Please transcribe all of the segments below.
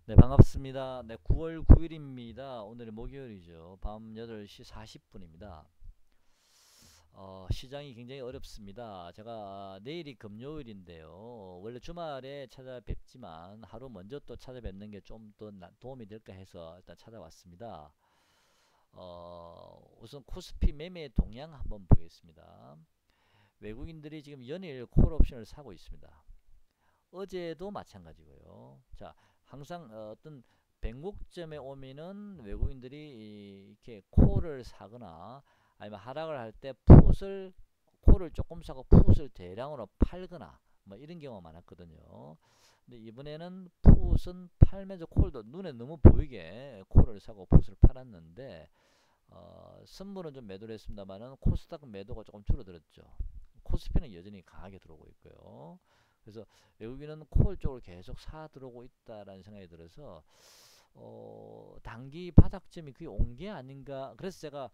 네, 반갑습니다. 네, 9월 9일입니다. 오늘이 목요일이죠. 밤 8시 40분입니다. 시장이 굉장히 어렵습니다. 제가 내일이 금요일인데요. 원래 주말에 찾아뵙지만 하루 먼저 또 찾아뵙는 게 좀 더 도움이 될까 해서 일단 찾아왔습니다. 우선 코스피 매매 동향 한번 보겠습니다. 외국인들이 지금 연일 콜 옵션을 사고 있습니다. 어제도 마찬가지고요. 자, 항상 어떤 변곡점에 오면은 외국인들이 이렇게 콜을 사거나 아니면 하락을 할 때 풋을 콜을 조금 사고 풋을 대량으로 팔거나 뭐 이런 경우가 많았거든요. 근데 이번에는 풋은 팔면서 콜도 눈에 너무 보이게 콜을 사고 풋을 팔았는데 선물은 좀 매도를 했습니다만은 코스닥 매도가 조금 줄어들었죠. 코스피는 여전히 강하게 들어오고 있고요. 그래서 외국인은 콜 쪽을 계속 사 들어오고 있다라는 생각이 들어서 단기 바닥점이 그게 온 게 아닌가. 그래서 제가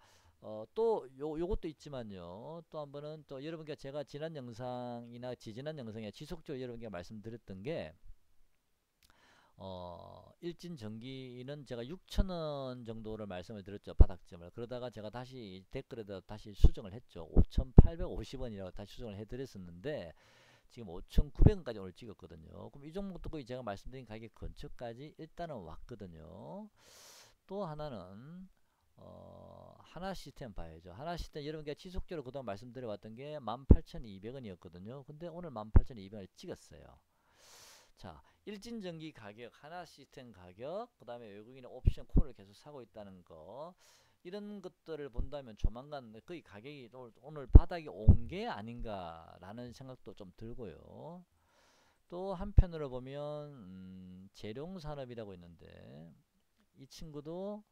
또 요것도 있지만요. 또 한 번은 또 여러분께 제가 지난 영상이나 지지난 영상에 지속적으로 여러분께 말씀드렸던 게 일진 전기는 제가 6,000원 정도를 말씀을 드렸죠. 바닥점을. 그러다가 제가 다시 댓글에다 다시 수정을 했죠. 5,850원이라고 다시 수정을 해드렸었는데 지금 5,900원까지 오늘 찍었거든요. 그럼 이 종목도 거의 제가 말씀드린 가격 근처까지 일단은 왔거든요. 또 하나는 하나 시스템 봐야죠. 하나 시스템 여러분께 지속적으로 그동안 말씀드려왔던 게 18,200원이었거든요. 근데 오늘 18,200원을 찍었어요. 자, 일진전기 가격, 하나 시스템 가격, 그 다음에 외국인의 옵션 콜을 계속 사고 있다는 거, 이런 것들을 본다면 조만간 거의 가격이 오늘 바닥이 온 게 아닌가라는 생각도 좀 들고요. 또 한편으로 보면 재룡산업이라고 있는데 이 친구도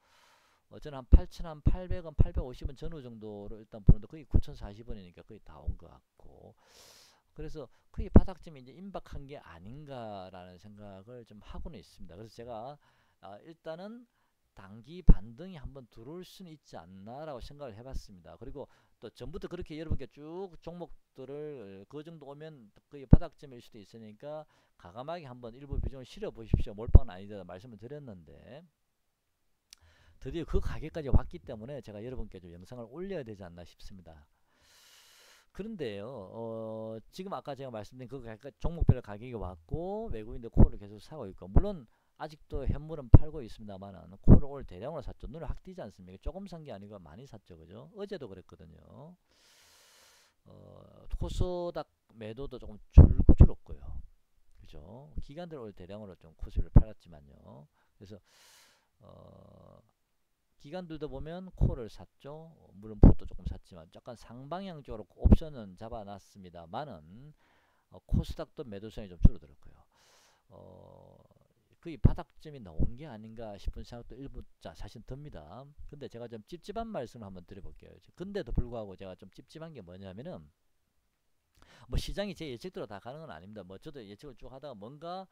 저는 한 8,800원, 850원 전후 정도로 일단 보는데 거의 9,040원이니까 거의 다 온 것 같고, 그래서 거의 바닥점이 이제 임박한 게 아닌가라는 생각을 좀 하고는 있습니다. 그래서 제가 일단은 단기 반등이 한번 들어올 수는 있지 않나라고 생각을 해봤습니다. 그리고 또 전부터 그렇게 여러분께 쭉 종목들을 그 정도 오면 거의 바닥점일 수도 있으니까 과감하게 한번 일부 비중을 실어 보십시오. 몰빵은 아니다 말씀을 드렸는데 드디어 그 가격까지 왔기 때문에 제가 여러분께 좀 영상을 올려야 되지 않나 싶습니다. 그런데요, 지금 아까 제가 말씀드린 그 종목별 가격이 왔고 외국인들 콜을 계속 사고 있고, 물론 아직도 현물은 팔고 있습니다만 콜을 오늘 대량으로 샀죠. 눈에 확 띄지 않습니까? 조금 산 게 아니고 많이 샀죠, 그죠? 어제도 그랬거든요. 코스닥 매도도 조금 줄었고요, 그죠? 기관들 오늘 대량으로 좀 코스를 팔았지만요. 그래서 어, 기관들도 보면 콜을 샀죠. 물론 풋도 조금 샀지만 약간 상방향적으로 옵션은 잡아놨습니다만은 코스닥도 매도성이 좀 줄어들었고요. 어, 거의 바닥점이 나온 게 아닌가 싶은 생각도 일부 사실 듭니다. 근데 제가 좀 찝찝한 말씀을 한번 드려볼게요. 근데도 불구하고 제가 좀 찝찝한 게 뭐냐면은 뭐 시장이 제 예측대로 다 가는 건 아닙니다. 뭐 저도 예측을 쭉 하다가 뭔가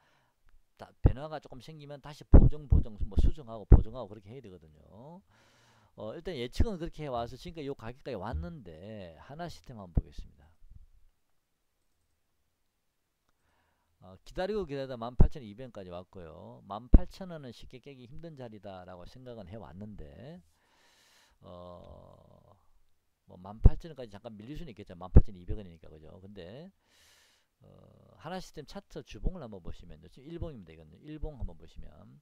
변화가 조금 생기면 다시 보정 뭐 수정하고 보정하고 그렇게 해야 되거든요. 일단 예측은 그렇게 해와서 지금까지 이 가격까지 왔는데 하나 시스템 한번 보겠습니다. 기다리고 기다리다 18,200원까지 왔고요. 18,000원은 쉽게 깨기 힘든 자리다라고 생각은 해왔는데 뭐 18,000원까지 잠깐 밀릴 수는 있겠죠. 18,200원이니까 그죠. 근데 하나 시스템 차트 주봉을 한번 보시면 지금 일봉입니다. 이거는 일봉 한번 보시면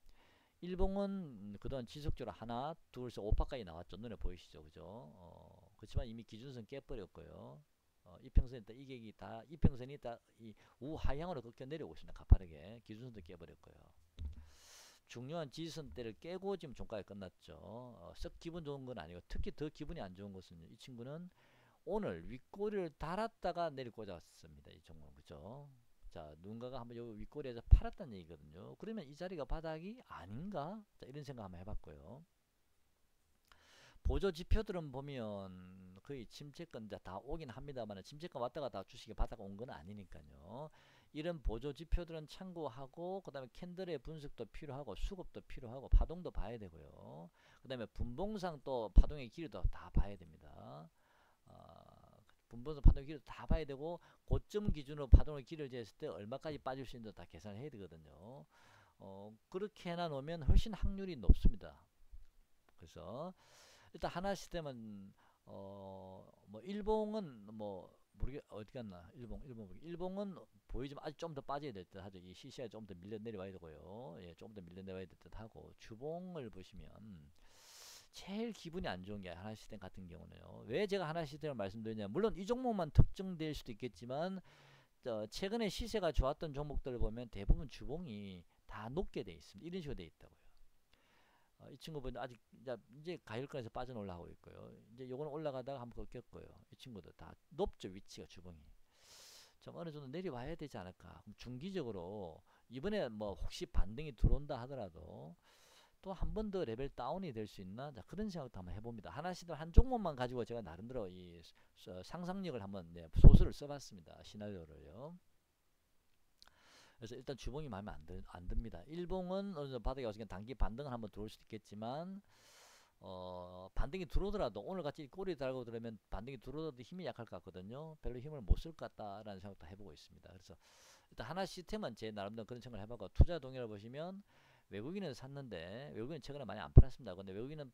일봉은 그동안 지속적으로 하나, 둘, 셋, 5파까지 나왔죠. 눈에 보이시죠, 그죠? 그렇지만 이미 기준선 깨버렸고요. 이평선이 다 이격이 다 이평선이 다 이 우하향으로 꺾여 내려오고 있습니다. 가파르게 기준선도 깨버렸고요. 중요한 지지선대를 깨고 지금 종가가 끝났죠. 썩 기분 좋은 건 아니고, 특히 더 기분이 안 좋은 것은 이 친구는 오늘 윗꼬리를 달았다가 내리 꽂았습니다. 이 종목 그죠? 자, 누군가가 한번 요 윗꼬리에서 팔았다는 얘기거든요. 그러면 이 자리가 바닥이 아닌가? 자, 이런 생각 한번 해봤고요. 보조 지표들은 보면 거의 침체권 다 오긴 합니다만 침체권 왔다가 다 주식이 바닥 온 건 아니니까요. 이런 보조 지표들은 참고하고, 그 다음에 캔들의 분석도 필요하고, 수급도 필요하고, 파동도 봐야 되고요. 그 다음에 분봉상 또 파동의 길이도 다 봐야 됩니다. 분봉상 파동의 길이도 다 봐야 되고, 고점 기준으로 파동의 길이를 쟀을 때 얼마까지 빠질 수 있는지 다 계산을 해야 되거든요. 그렇게 해놔놓으면 훨씬 확률이 높습니다. 그래서 일단 하나시스템은 뭐 일봉은 뭐 모르게 어디 갔나. 일봉은 보이지만 아직 좀 더 빠져야 될 듯 하죠. 이 CCI 좀 더 밀려 내려와야 되고요. 예, 좀 더 밀려 내려와야 될 듯 하고, 주봉을 보시면 제일 기분이 안 좋은 게 하나시스템 같은 경우는요. 왜 제가 하나시스템을 말씀드리냐면, 물론 이 종목만 특정될 수도 있겠지만 최근에 시세가 좋았던 종목들을 보면 대부분 주봉이 다 높게 돼 있습니다. 이런 식으로 돼 있다고요. 이 친구분 아직 이제 가율권에서 빠져올라가고 있고요. 이제 요거는 올라가다가 한번 꺾였고요. 이 친구도 다 높죠, 위치가 주봉이. 좀 어느 정도 내려와야 되지 않을까. 그럼 중기적으로 이번에 뭐 혹시 반등이 들어온다 하더라도 또 한 번 더 레벨 다운이 될 수 있나? 자, 그런 생각도 한번 해봅니다. 하나씩 한 종목만 가지고 제가 나름대로 이 상상력을 한번 소설을 써봤습니다. 시나리오를요. 그래서 일단 주봉이 마음에 안 듭니다. 일봉은 어느 정도 바닥에 와서 그냥 단기 반등을 한번 들어올 수도 있겠지만, 반등이 들어오더라도 오늘같이 꼬리 달고 들으면 반등이 들어오더라도 힘이 약할 것 같거든요. 별로 힘을 못 쓸 것 같다라는 생각도 해보고 있습니다. 그래서 일단 하나 시스템은 제 나름대로 그런 생각을 해봤고, 투자 동의를 보시면 외국인은 샀는데 외국인은 최근에 많이 안 팔았습니다. 근데 외국인은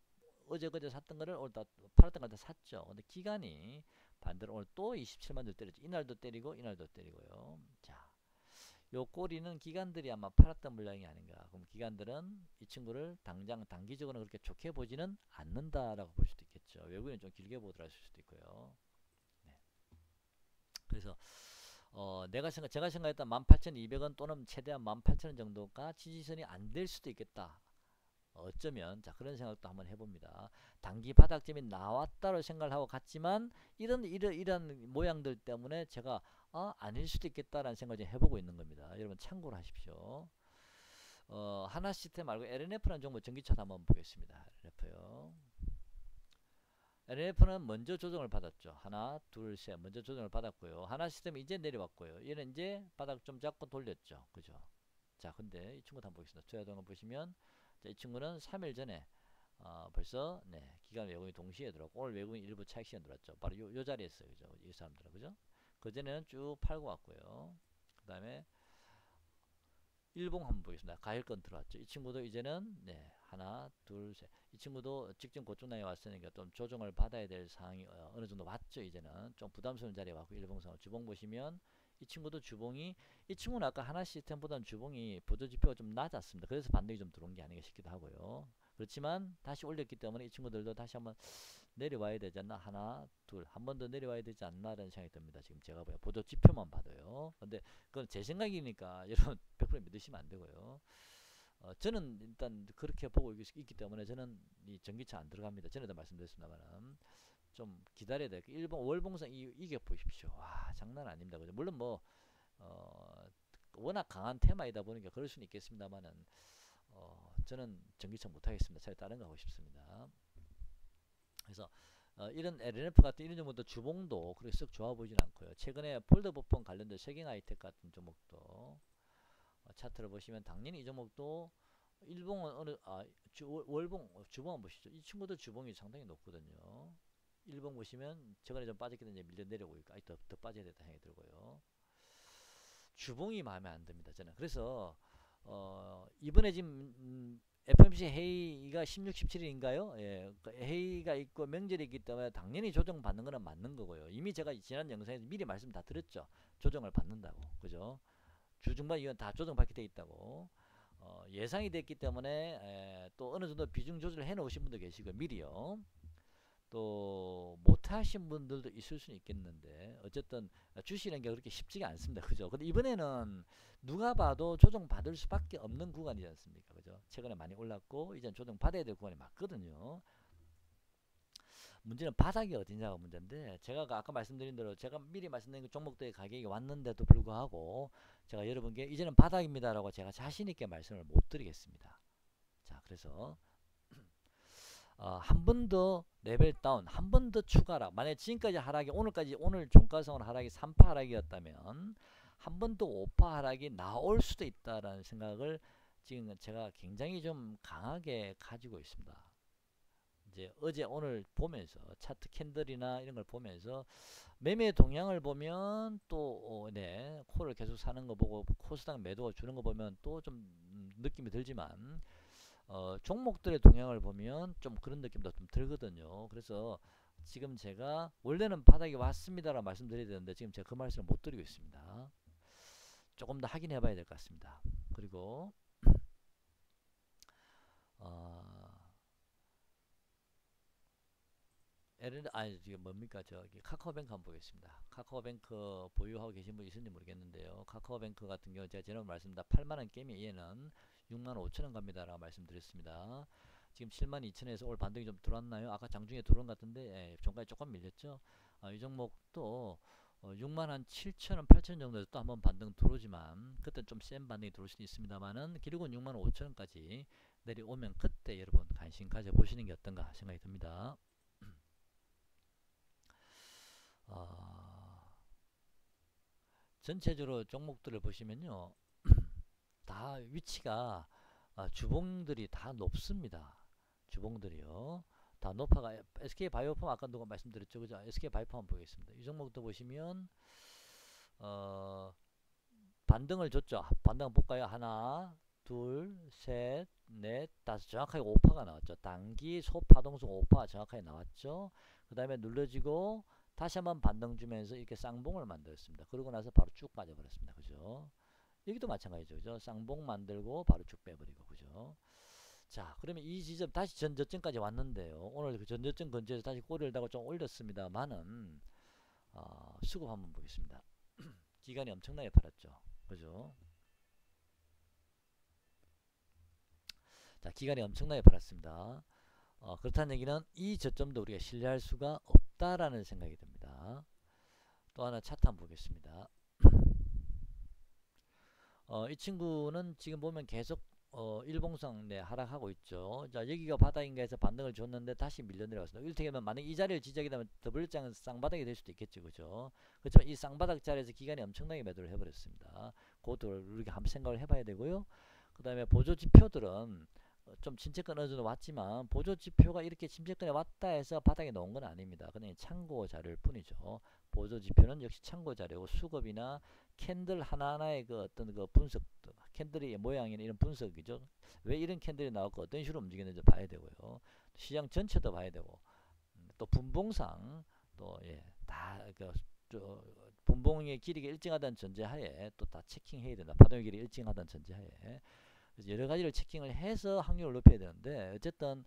어제 그제 샀던 거를 오늘 다 팔았던 걸 다 샀죠. 근데 기간이 반대로 오늘 또 27만 주 때렸죠. 이날도 때리고 이날도 때리고요. 자, 요 꼬리는 기관들이 아마 팔았던 물량이 아닌가. 그럼 기관들은 이 친구를 당장 단기적으로는 그렇게 좋게 보지는 않는다라고 볼 수도 있겠죠. 외국인은 좀 길게 보더라 할 수도 있고요. 네. 그래서 제가 생각했던 18,200원 또는 최대한 18,000원 정도가 지지선이 안 될 수도 있겠다. 어쩌면, 자, 그런 생각도 한번 해봅니다. 단기 바닥점이 나왔다고 생각을 하고 갔지만 이런 모양들 때문에 제가 아닐 수도 있겠다라는 생각을 좀 해보고 있는 겁니다. 여러분 참고로 하십시오. 하나 시스템 말고 LNF라는 종목 전기차도 한번 보겠습니다. LNF요. LNF는 먼저 조정을 받았죠. 하나, 둘, 셋. 먼저 조정을 받았고요. 하나 시스템이 이제 내려왔고요. 얘는 이제 바닥 좀 잡고 돌렸죠. 그죠? 자, 근데 이 친구도 한번 보겠습니다. 투자동을 보시면, 자, 이 친구는 3일 전에 벌써 기관 외국인 동시에 들어왔고, 오늘 외국인 일부 차익 시간 들어왔죠. 바로 요 자리에 있어요. 그죠? 이 사람들은. 그죠? 그전에는 쭉 팔고 왔고요. 그 다음에 일봉 한번 보겠습니다. 가일권 들어왔죠. 이 친구도 이제는 하나, 둘, 셋. 이 친구도 직전 고점 라인에 왔으니까 좀 조정을 받아야 될 상황이 어느 정도 왔죠. 이제는 좀 부담스러운 자리에 왔고, 일봉상 주봉 보시면 이 친구도 주봉이, 이 친구는 아까 하나 시스템보다는 주봉이 보조지표가 좀 낮았습니다. 그래서 반등이 좀 들어온 게 아닌가 싶기도 하고요. 그렇지만 다시 올렸기 때문에 이 친구들도 다시 한번 내려와야 되지 않나. 하나, 둘, 한 번 더 내려와야 되지 않나라는 생각이 듭니다. 지금 제가 보조 지표만 봐도요. 근데 그건 제 생각이니까 여러분 100% 믿으시면 안 되고요. 저는 일단 그렇게 보고 있기 때문에 저는 이 전기차 안 들어갑니다. 전에도 말씀드렸습니다만 좀 기다려야 돼요. 일본 월봉상 이겨 보십시오. 와, 장난 아닙니다. 그죠? 물론 뭐 워낙 강한 테마이다 보니까 그럴 수는 있겠습니다만은 저는 전기차 못 하겠습니다. 차라리 다른 거 하고 싶습니다. 그래서 이런 LNF 같은 이런 종목도 주봉도 그렇게 썩 좋아 보이진 않고요. 최근에 폴더버폰 관련된 세경 하이텍 같은 종목도 차트를 보시면 당연히 이 종목도 일봉은 월봉 주봉 보시죠. 이 친구도 주봉이 상당히 높거든요. 일봉 보시면 저번에 좀 빠졌기 때문에 밀려 내려오고 있고, 더 빠져야 된다 생각이 들고요. 주봉이 마음에 안 듭니다. 저는. 그래서 이번에 지금 FOMC 회의가 16, 17일인가요? 예, 회의가 있고 명절이 있기 때문에 당연히 조정받는 거는 맞는 거고요. 이미 제가 지난 영상에서 미리 말씀 다 드렸죠. 조정을 받는다고. 그죠? 주중반 이건 다 조정받게 돼 있다고. 예상이 됐기 때문에 또 어느 정도 비중 조절을 해 놓으신 분도 계시고 미리요. 또 못하신 분들도 있을 수는 있겠는데 어쨌든 주시는 게 그렇게 쉽지가 않습니다. 그죠? 근데 이번에는 누가 봐도 조정 받을 수밖에 없는 구간이지 않습니까? 그죠? 최근에 많이 올랐고 이제 조정 받아야 될 구간이 맞거든요. 문제는 바닥이 어디냐가 문제인데, 제가 아까 말씀드린 대로 제가 미리 말씀드린 종목들의 가격이 왔는데도 불구하고 제가 여러분께 이제는 바닥입니다 라고 제가 자신있게 말씀을 못 드리겠습니다. 자, 그래서 한 번 더 레벨 다운, 한 번 더 추가라. 만약에 지금까지 하락이 오늘 종가성으로 하락이 3파 하락이었다면 한 번 더 5파 하락이 나올 수도 있다라는 생각을 지금 제가 굉장히 좀 강하게 가지고 있습니다. 이제 어제 오늘 보면서 차트 캔들이나 이런 걸 보면서 매매 동향을 보면 또 네, 콜을 계속 사는 거 보고 코스닥 매도가 주는 거 보면 또 좀 느낌이 들지만 종목들의 동향을 보면 좀 그런 느낌도 좀 들거든요. 그래서 지금 제가 원래는 바닥이 왔습니다라고 말씀드려야 되는데 지금 제가 그 말씀을 못 드리고 있습니다. 조금 더 확인해 봐야 될 것 같습니다. 그리고 어, 지금 뭡니까? 저기 카카오뱅크 한번 보겠습니다. 카카오뱅크 보유하고 계신 분 있는지 모르겠는데요. 카카오뱅크 같은 경우 제가 지난번 말씀드렸다 8만원 게임이 얘는 6만 5천원 갑니다라고 말씀드렸습니다. 지금 7만 2천원에서 오늘 반등이 좀 들어왔나요? 아까 장중에 들어온 것 같은데 예, 종가에 조금 밀렸죠. 이 종목도 6만 한 7천원 8천원 정도에서 또 한번 반등 들어오지만 그때 좀 센 반등이 들어올 수도 있습니다만은 길고는 6만 5천원까지 내려오면 그때 여러분 관심 가져보시는 게 어떤가 생각이 듭니다. 어, 전체적으로 종목들을 보시면요. 다 위치가 주봉들이 다 높습니다. 주봉들이요. 다 높아가 SK바이오팜 아까 누가 말씀드렸죠. 그죠? SK바이오팜 한번 보겠습니다. 이 종목도 보시면 어, 반등을 줬죠. 반등 볼까요? 하나, 둘, 셋, 넷, 다섯. 정확하게 5파가 나왔죠. 단기 소파동성 5파 정확하게 나왔죠. 그 다음에 눌러지고 다시 한번 반등 주면서 이렇게 쌍봉을 만들었습니다. 그러고 나서 바로 쭉 빠져버렸습니다. 그죠? 여기도 마찬가지죠. 그죠? 쌍봉 만들고 바로 쭉 빼버리고. 그죠? 자, 그러면 이 지점 다시 전저점까지 왔는데요. 오늘 그 전저점 근처에서 다시 꼬리를 다고 좀 올렸습니다만은 수급 한번 보겠습니다. 기간이 엄청나게 팔았죠. 그죠? 자, 기간이 엄청나게 팔았습니다. 그렇다는 얘기는 이 저점도 우리가 신뢰할 수가 없다라는 생각이 듭니다. 또 하나 차트 한번 보겠습니다. 이 친구는 지금 보면 계속 일봉상 네, 하락하고 있죠. 자, 여기가 바닥인가 해서 반등을 줬는데 다시 밀려 내려왔습니다. 이렇게 되면 만약 이 자리를 지지하게 되면 더블장은 쌍바닥이 될 수도 있겠죠. 그죠? 그렇지만 이 쌍바닥 자리에서 기간이 엄청나게 매도를 해버렸습니다. 그것도 우리가 한번 생각을 해봐야 되고요. 그 다음에 보조 지표들은 좀 침체권 어느 정도 왔지만 보조 지표가 이렇게 침체권에 왔다 해서 바닥에 놓은 건 아닙니다. 그냥 참고 자료일 뿐이죠. 보조 지표는 역시 참고 자료고 수급이나 캔들 하나하나의 그 어떤 그 분석, 캔들의 모양이나 이런 분석이죠. 왜 이런 캔들이 나왔고 어떤 식으로 움직이는지 봐야 되고요. 시장 전체도 봐야 되고 또 분봉상 또 예, 다그 분봉의 길이가 일정하다는 전제하에 또 다 체킹해야 된다. 파동의 길이 일정하다는 전제하에 여러 가지를 체킹을 해서 확률을 높여야 되는데 어쨌든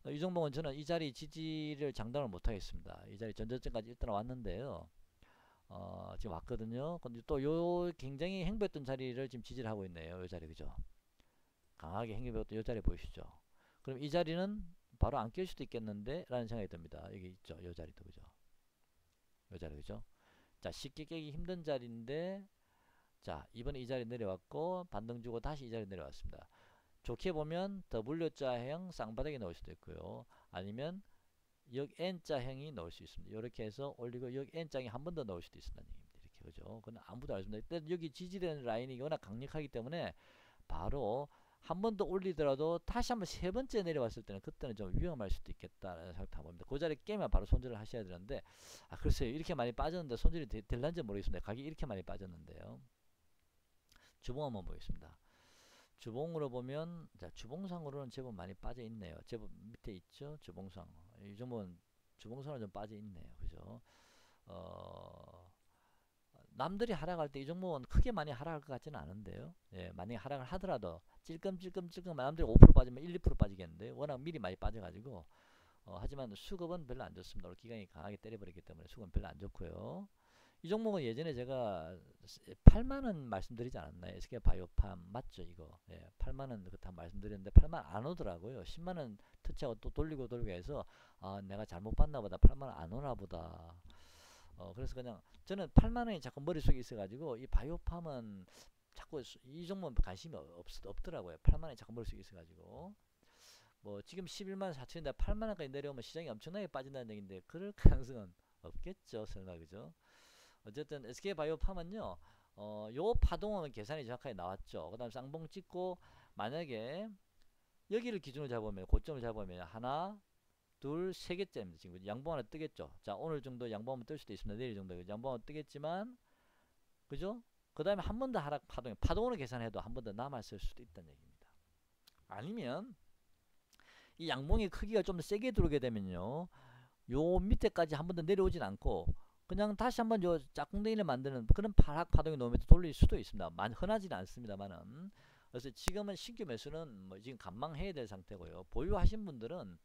이 종목은 저는 이 자리 지지를 장담을 못 하겠습니다. 이 자리 전저점까지 일단 왔는데요. 지금 왔거든요. 근데 또 요 굉장히 행보했던 자리를 지금 지지를 하고 있네요. 요 자리 그죠? 강하게 행보했던 요 자리 보이시죠? 그럼 이 자리는 바로 안 깰 수도 있겠는데 라는 생각이 듭니다. 여기 있죠. 요 자리도 그죠? 요 자리 그죠? 자, 쉽게 깨기 힘든 자리인데 자, 이번에 이 자리 내려왔고 반등 주고 다시 이 자리 내려왔습니다. 좋게 보면 W자형 쌍바닥이 나올 수도 있고요. 아니면 역 N자형이 나올 수 있습니다. 이렇게 해서 올리고 역 N자형이 한 번 더 나올 수도 있다는 얘기입니다. 이렇게 그죠? 그건 아무도 알 수 없습니다. 일단 여기 지지되는 라인이 워낙 강력하기 때문에 바로 한 번 더 올리더라도 다시 한번 세 번째 내려왔을 때는 그때는 좀 위험할 수도 있겠다라는 생각도 봅니다. 그 자리 깨면 바로 손절을 하셔야 되는데 글쎄요. 이렇게 많이 빠졌는데 손절이 될런지 모르겠습니다. 가격이 이렇게 많이 빠졌는데요. 주봉 한번 보겠습니다. 주봉으로 보면 자, 주봉상으로는 제법 많이 빠져 있네요. 제법 밑에 있죠. 주봉상. 이 정도는 주봉상으로 좀 빠져 있네요. 그죠? 남들이 하락할 때 이 종목은 크게 많이 하락할 것 같지는 않은데요. 예, 만약에 하락을 하더라도 찔끔찔끔 남들이 5% 빠지면 1, 2% 빠지겠는데 워낙 미리 많이 빠져가지고 하지만 수급은 별로 안 좋습니다. 오늘 기간이 강하게 때려버리기 때문에 수급은 별로 안 좋고요. 이 종목은 예전에 제가 8만원 말씀드리지 않았나요? SK바이오팜 맞죠 이거? 예, 8만원 그때 말씀드렸는데 8만원 안 오더라고요. 10만원 터치하고 또 돌리고 해서 내가 잘못 봤나 보다. 8만원 안 오나 보다. 그래서 그냥 저는 8만원이 자꾸 머릿속에 있어가지고 이 바이오팜은 자꾸 이 종목은 관심이 없더라고요. 8만원이 자꾸 머릿속에 있어가지고 뭐 지금 11만 4천인데 8만원까지 내려오면 시장이 엄청나게 빠진다는 얘기인데 그럴 가능성은 없겠죠. 설마 그죠? 어쨌든 SK바이오팜은요 요 파동은 계산이 정확하게 나왔죠. 그 다음 쌍봉 찍고 만약에 여기를 기준으로 잡으면 고점을 잡으면 하나 둘, 세 개째입니다. 지금 양봉 하나 뜨겠죠. 자, 오늘 정도 양봉 한번 뜰 수도 있습니다. 내일 정도 양봉 하나 뜨겠지만, 그죠? 그 다음에 한 번 더 하락 파동으로 계산해도 한 번 더 남았을 수도 있다는 얘기입니다. 아니면 이 양봉의 크기가 좀 더 세게 들어오게 되면요, 요 밑에까지 한 번 더 내려오진 않고 그냥 다시 한번 요 짝꿍댕이를 만드는 그런 하락 파동이 나오면서 돌릴 수도 있습니다. 흔하지는 않습니다만은. 그래서 지금은 신규 매수는 뭐 지금 감망해야 될 상태고요. 보유하신 분들은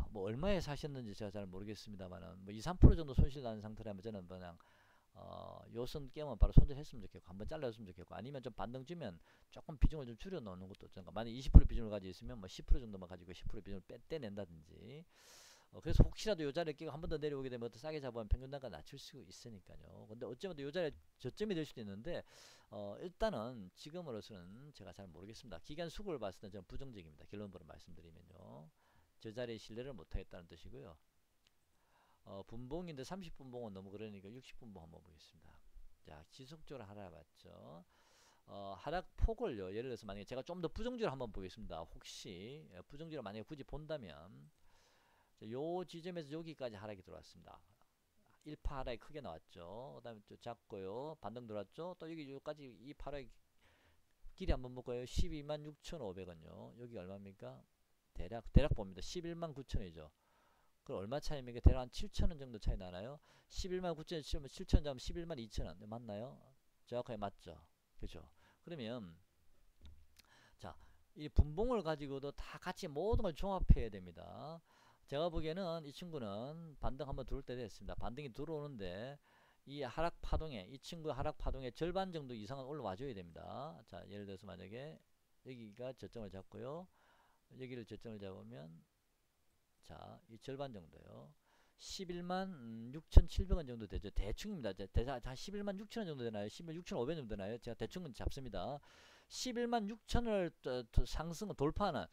뭐 얼마에 사셨는지 제가 잘 모르겠습니다만은 뭐 2, 3% 정도 손실 나는 상태라면 저는 그냥 요선 깨면 바로 손절했으면 좋겠고 한번 잘라줬으면 좋겠고, 아니면 좀 반등 주면 조금 비중을 좀 줄여 놓는 것도 어떤가. 만약 20% 비중을 가지고 있으면 뭐 10% 정도만 가지고 10% 비중을 떼낸다든지. 그래서 혹시라도 요 자리에 끼고 한 번 더 내려오게 되면 더 싸게 잡으면 평균 단가 낮출 수 있으니까요. 근데 어쩌면 요 자리에 저점이 될 수도 있는데 일단은 지금으로서는 제가 잘 모르겠습니다. 기간 수급을 봤을 때는 저는 부정적입니다. 결론부터 말씀드리면요, 저 자리에 신뢰를 못하겠다는 뜻이고요. 분봉인데 30분봉은 너무 그러니까 60분봉 한번 보겠습니다. 자, 지속적으로 하락봤죠. 하락폭을요, 예를 들어서 만약에 제가 좀 더 부정적으로 한번 보겠습니다. 혹시 부정적으로 만약에 굳이 본다면, 요 지점에서 여기까지 하락이 들어왔습니다. 1파 하락이 크게 나왔죠. 그 다음에 또 작고요, 반등 들어왔죠. 또 여기까지 이 하락이 길이 한번 볼까요? 126,500원요. 여기 얼마입니까? 대략 봅니다. 119,000원이죠. 그럼 얼마 차이입니까? 대략 한 7,000원 정도 차이 나나요? 119,000원 치면 7,000원 잡으면 112,000원. 네, 맞나요? 정확하게 맞죠? 그죠? 그러면 자, 이 분봉을 가지고도 다 같이 모든 걸 종합해야 됩니다. 제가 보기에는 이 친구는 반등 한번 들어올 때 됐습니다. 반등이 들어오는데 이 하락 파동에, 이 친구의 하락 파동의 절반 정도 이상은 올라와 줘야 됩니다. 자, 예를 들어서 만약에 여기가 저점을 잡고요, 여기를 저점을 잡으면, 자, 이 절반 정도요. 11만 6,700원 정도 되죠. 대충입니다. 한 11만 6천원 정도 되나요? 11만 6,500원 정도 되나요? 제가 대충은 잡습니다. 11만 6천원을 상승 돌파하는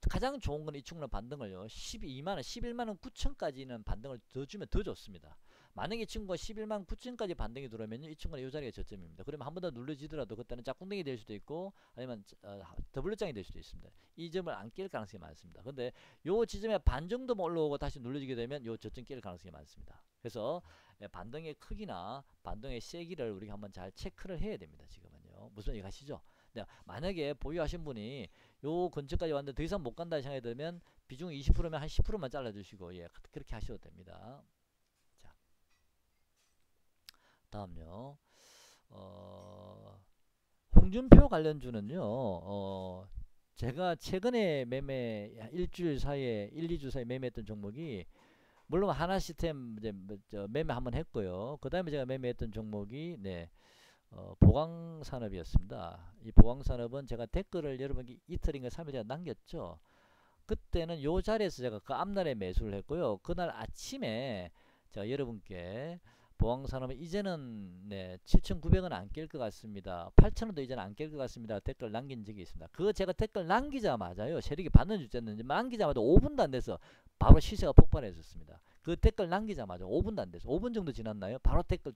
가장 좋은 건 이 친구는 반등을요, 12만원, 11만원 9천까지는 반등을 더 주면 더 좋습니다. 만약에 이 친구가 11만 9천까지 반등이 들어오면 이 친구는 이 자리가 저점입니다. 그러면 한 번 더 눌러지더라도 그때는 짝꿍댕이 될 수도 있고 아니면 더블장이 될 수도 있습니다. 이 점을 안 깰 가능성이 많습니다. 근데 요 지점에 반 정도만 올라오고 다시 눌러지게 되면 요 저점 깰 가능성이 많습니다. 그래서 반등의 크기나 반등의 세기를 우리가 한번 잘 체크를 해야 됩니다. 지금은요. 무슨 얘기 가시죠? 네, 만약에 보유하신 분이 요 근처까지 왔는데 더 이상 못 간다 생각이 들면 비중 20%면 한 10%만 잘라주시고, 예, 그렇게 하셔도 됩니다. 자, 다음요. 홍준표 관련주는요, 제가 최근에 일주일 사이에 1, 2주 사이에 매매했던 종목이, 물론 하나 시스템 이제 매매 한번 했고요. 그 다음에 제가 매매했던 종목이 보강산업이었습니다. 이 보강산업은 제가 댓글을 여러분께 이틀인가 3일 전에 남겼죠. 그때는 요 자리에서 제가 그 앞날에 매수를 했고요. 그날 아침에 제가 여러분께 보강산업은 이제는 7,900원 안 깰 것 같습니다. 8,000원도 이제는 안 깰 것 같습니다. 댓글 남긴 적이 있습니다. 그거 제가 댓글 남기자마자요, 세력이 받는 주제였는지 남기자마자 5분도 안 돼서 바로 시세가 폭발했었습니다. 그 댓글 남기자마자 5분도 안 돼서 5분 정도 지났나요? 바로 댓글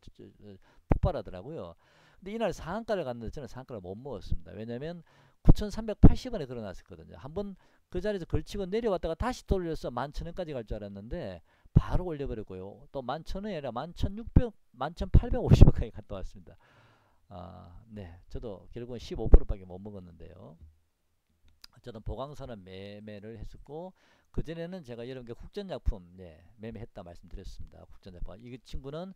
폭발하더라고요. 근데 이날 상한가를 갔는데 저는 상한가를 못 먹었습니다. 왜냐면 9,380원에 걸어놨었거든요. 한번 그 자리에서 걸치고 내려왔다가 다시 돌려서 11,000원까지 갈 줄 알았는데 바로 올려버렸고요. 또 11,000원이 아니라 11,600, 11,850원까지 갔다 왔습니다. 네, 저도 결국은 15%밖에 못 먹었는데요. 저는 보강산업 매매를 했었고, 그전에는 제가 여러분께 국전약품 매매했다 말씀드렸습니다. 국전약품. 이 친구는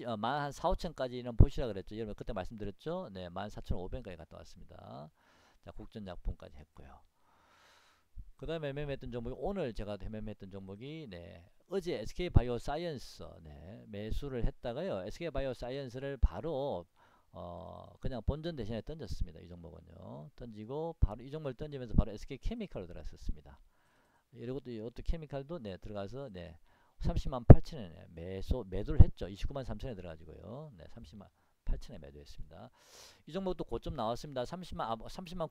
한 4, 5천까지는 보시라 그랬죠. 여러분 그때 말씀드렸죠. 네, 14,500원까지 갔다 왔습니다. 자, 국전약품까지 했고요. 그 다음에 매매했던 종목이, 오늘 제가 매매했던 종목이 어제 SK바이오사이언스 매수를 했다가요, SK바이오사이언스를 바로 그냥 본전 대신에 던졌습니다. 이 종목은요. 던지고 바로 이 종목을 던지면서 바로 SK케미칼로 들어갔었습니다. 이것도 이것도 케미칼도 들어가서 30만 8천원에 매도를 했죠. 29만 3천원에 들어가지고요. 30만 8천원에 매도했습니다. 이 종목도 고점 나왔습니다. 30만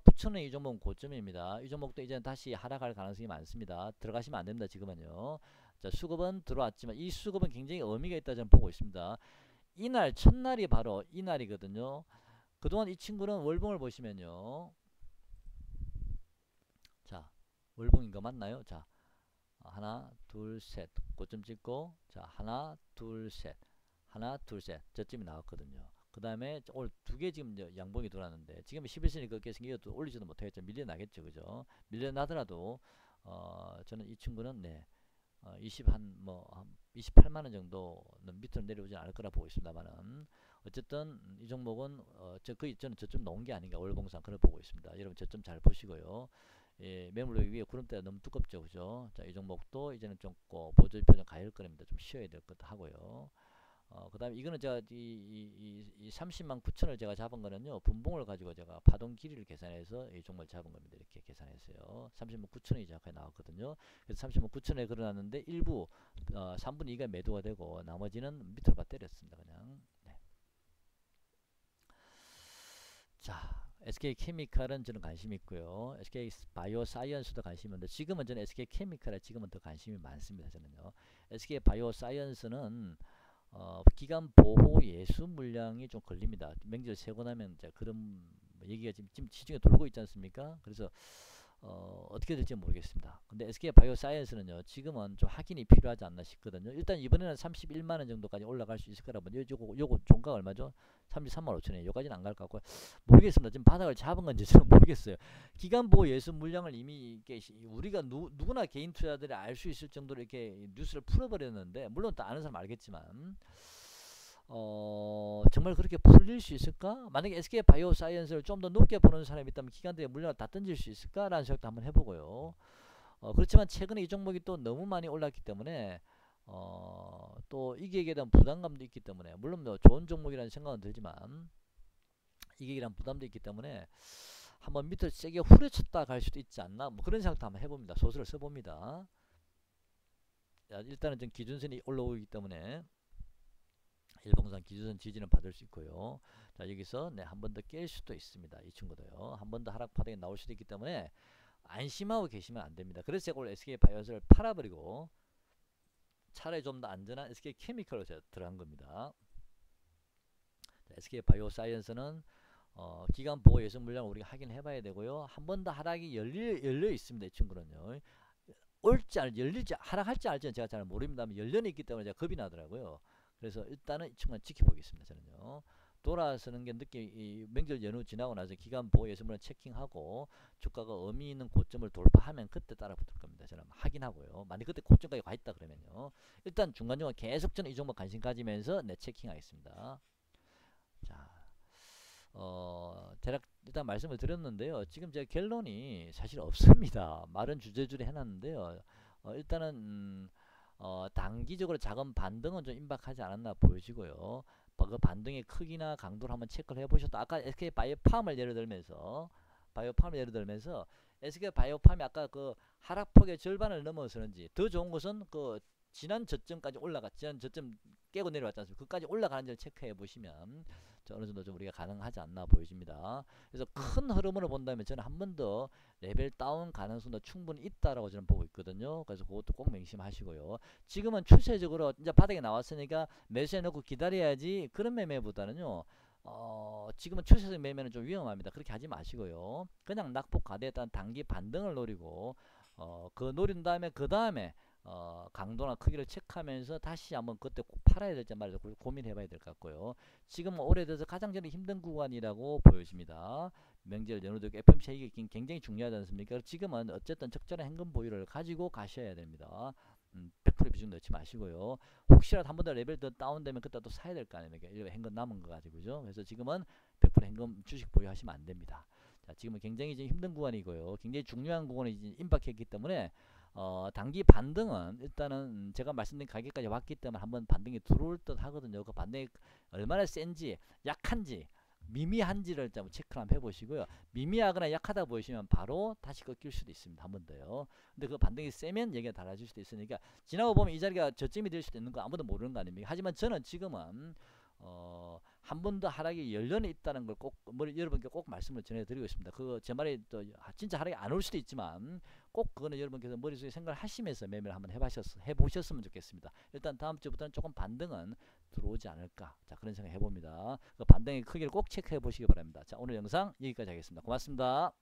9천원. 이 종목은 고점입니다. 이 종목도 이제는 다시 하락할 가능성이 많습니다. 들어가시면 안 됩니다. 지금은요. 자, 수급은 들어왔지만 이 수급은 굉장히 의미가 있다 저는 보고 있습니다. 이날 첫날이 바로 이날이거든요. 그동안 이 친구는 월봉을 보시면요. 자, 월봉인 거 맞나요? 자, 하나 둘 셋 고점 찍고 자 하나 둘 셋 하나 둘 셋 저점이 나왔거든요. 그 다음에 오늘 두 개 지금 양봉이 돌았는데 지금 11선이 그렇게 생겨도 올리지도 못하겠죠. 밀려나겠죠. 그죠? 밀려나더라도 저는 이 친구는 네 28만원 정도는 밑으로 내려오지 않을 거라 보고 있습니다만은 어쨌든 이 종목은 저는 저점 놓은 게 아닌가 월봉상 그걸 보고 있습니다. 여러분 저점 잘 보시고요. 예, 매물력 위에 구름대가 너무 두껍죠. 그죠? 자, 이 종목도 이제는 좀 보조표 좀 가일 거랍니다. 좀 쉬어야 될 것도 하고요. 그 다음에 이거는 제가 이 30만 9천을 제가 잡은 거는요, 분봉을 가지고 제가 파동 길이를 계산해서 이 종목을 잡은 겁니다. 이렇게 계산했어요. 30만 9천이 정확하게 나왔거든요. 그래서 30만 9천에 걸어놨는데 일부 3분의 2가 매도가 되고 나머지는 밑으로 봐 때렸습니다. 그냥. 네. 자, SK케미칼은 저는 관심 있고요. SK바이오사이언스도 관심이 있는데 지금은 저는 SK케미칼에 지금은 더 관심이 많습니다. 저는요. SK바이오사이언스는 기간 보호 예수 물량이 좀 걸립니다. 명절 세고 나면 이제 그런 얘기가 지금 시중에 돌고 있지 않습니까? 그래서 어떻게 될지 모르겠습니다. 근데 SK 바이오사이언스는요, 지금은 좀 확인이 필요하지 않나 싶거든요. 일단 이번에는 31만원 정도까지 올라갈 수 있을 거라면, 요거 종가가 얼마죠? 33만 5천원. 요까지는 안 갈 것 같고, 모르겠습니다. 지금 바닥을 잡은 건지 저는 모르겠어요. 기간보호 예수 물량을 이미 이렇게 우리가 누구나 개인 투자들이 알 수 있을 정도로 이렇게 뉴스를 풀어버렸는데, 물론 또 아는 사람 알겠지만, 정말 그렇게 풀릴 수 있을까? 만약에 SK 바이오사이언스를 좀 더 높게 보는 사람이 있다면 기관들의 물량을 다 던질 수 있을까라는 생각도 한번 해보고요. 그렇지만 최근에 이 종목이 또 너무 많이 올랐기 때문에 또 이기에 대한 부담감도 있기 때문에, 물론 뭐 좋은 종목이라는 생각은 들지만 이기에 대한 부담도 있기 때문에 한번 밑을 세게 후려쳤다 갈 수도 있지 않나, 뭐 그런 생각도 한번 해봅니다. 소설을 써봅니다. 일단은 좀 기준선이 올라오기 때문에 일봉상 기준선 지지는 받을 수 있고요. 자, 여기서 네, 한 번 더 깰 수도 있습니다. 이 친구도요. 한 번 더 하락 파동이 나올 수도 있기 때문에 안심하고 계시면 안 됩니다. 그래서 제가 오늘 SK바이오스를 팔아버리고 차라리 좀 더 안전한 SK케미칼로 제가 들어간 겁니다. SK바이오사이언스는 기간 보호 예수 물량을 우리가 확인해 봐야 되고요. 한 번 더 하락이 열려 있습니다. 이 친구는요. 올지 열릴지 하락할지 알지는 제가 잘 모릅니다만 열려 있기 때문에 제가 겁이 나더라고요. 그래서 일단은 이 친구는 지켜보겠습니다. 저는요. 돌아서는 게 늦게 이 명절 연휴 지나고 나서 기간 보호 예수물을 체킹하고 주가가 의미 있는 고점을 돌파하면 그때 따라 붙을 겁니다. 저는 확인하고요. 만약 그때 고점까지 가 있다 그러면요. 일단 중간중간 계속 저는 이 종목 관심 가지면서 체킹하겠습니다. 자, 대략 일단 말씀을 드렸는데요. 지금 제가 결론이 사실 없습니다. 말은 주저주저 해놨는데요. 일단은 단기적으로 작은 반등은 좀 임박하지 않았나 보여지고요. 그 반등의 크기나 강도를 한번 체크를 해보셨다. 아까 SK 바이오팜을 예를 들면서 SK 바이오팜이 아까 그 하락폭의 절반을 넘어서는지, 더 좋은 것은 그 지난 저점까지 지난 저점 깨고 내려왔지 않습니까? 그까지 올라가는지를 체크해 보시면 어느 정도 좀 우리가 가능하지 않나 보여집니다. 그래서 큰 흐름으로 본다면 저는 한 번 더 레벨 다운 가능성도 충분히 있다라고 저는 보고 있거든요. 그래서 그것도 꼭 맹심하시고요. 지금은 추세적으로 이제 바닥에 나왔으니까 매수해 놓고 기다려야지, 그런 매매보다는요. 지금은 추세적 매매는 좀 위험합니다. 그렇게 하지 마시고요. 그냥 낙폭 가대에 따른 단기 반등을 노리고 그 노린 다음에 강도나 크기를 체크하면서 다시 한번 그때 꼭 팔아야 될지 말일지 고민해 봐야 될 것 같고요. 지금 오래돼서 가장 저는 힘든 구간이라고 보여집니다. 명절 연휴도 FMC가 굉장히 중요하지 않습니까? 지금은 어쨌든 적절한 현금 보유를 가지고 가셔야 됩니다. 100% 비중 넣지 마시고요. 혹시라도 한 번 더 레벨 더 다운되면 그때 또 사야 될 거 아닙니까? 현금 남은 거 가지고죠. 그래서 지금은 100% 현금 주식 보유하시면 안 됩니다. 자, 지금은 굉장히 이제 힘든 구간이고요. 굉장히 중요한 구간이 이제 임박했기 때문에 단기 반등은 일단은 제가 말씀드린 가격까지 왔기 때문에 한번 반등이 들어올 듯 하거든요. 그 반등이 얼마나 센지 약한지 미미한지를 좀 체크를 한번 해보시고요. 미미하거나 약하다 보이시면 바로 다시 꺾일 수도 있습니다. 한 번 더요. 근데 그 반등이 세면 얘기가 달라질 수도 있으니까 지나고 보면 이 자리가 저점이 될 수도 있는 거 아무도 모르는 거 아닙니까? 하지만 저는 지금은 한 번 더 하락이 연련에 있다는 걸 꼭 여러분께 꼭 말씀을 전해드리고 있습니다. 그 제 말이 또 진짜 하락이 안 올 수도 있지만 꼭 그거는 여러분께서 머릿속에 생각을 하시면서 매매를 한번 해보셨으면 좋겠습니다. 일단 다음 주부터는 조금 반등은 들어오지 않을까, 자, 그런 생각 해봅니다. 그 반등의 크기를 꼭 체크해 보시기 바랍니다. 자, 오늘 영상 여기까지 하겠습니다. 고맙습니다.